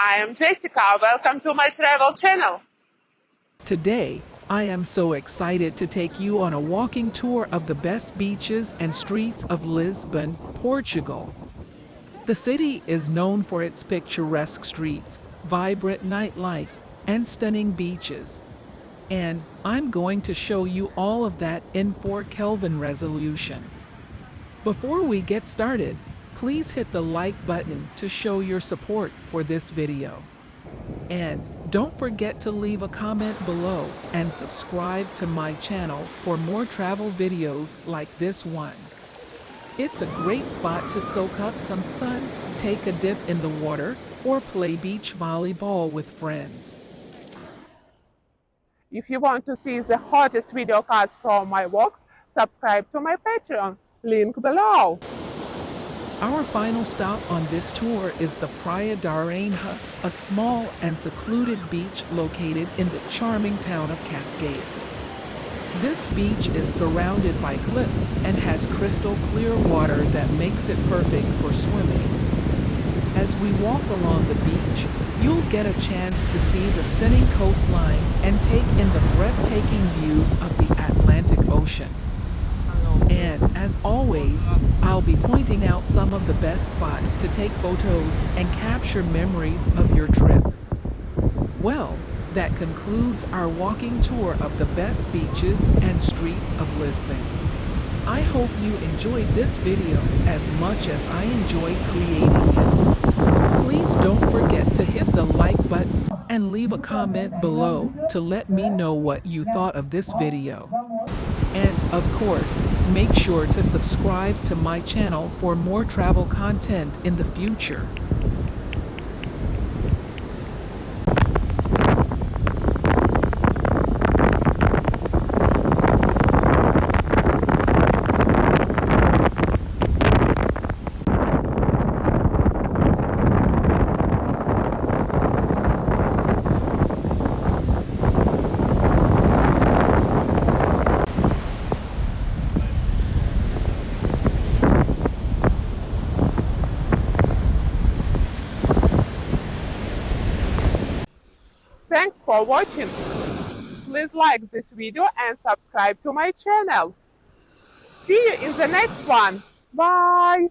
I am Jessica. Welcome to my travel channel. Today, I am so excited to take you on a walking tour of the best beaches and streets of Lisbon, Portugal. The city is known for its picturesque streets, vibrant nightlife, and stunning beaches. And I'm going to show you all of that in 4 Kelvin resolution. Before we get started, please hit the like button to show your support for this video. And don't forget to leave a comment below and subscribe to my channel for more travel videos like this one. It's a great spot to soak up some sun, take a dip in the water, or play beach volleyball with friends. If you want to see the hottest video cards from my walks, subscribe to my Patreon, link below. Our final stop on this tour is the Praia da Rainha, a small and secluded beach located in the charming town of Cascais. This beach is surrounded by cliffs and has crystal clear water that makes it perfect for swimming. As we walk along the beach, you'll get a chance to see the stunning coastline and take in the breathtaking views of the Atlantic Ocean. And as always, I'll be pointing out some of the best spots to take photos and capture memories of your trip. Well, that concludes our walking tour of the best beaches and streets of Lisbon. I hope you enjoyed this video as much as I enjoyed creating it. Please don't forget to hit the like button and leave a comment below to let me know what you thought of this video. And, of course, make sure to subscribe to my channel for more travel content in the future. Thanks for watching. Please like this video and subscribe to my channel. See you in the next one. Bye!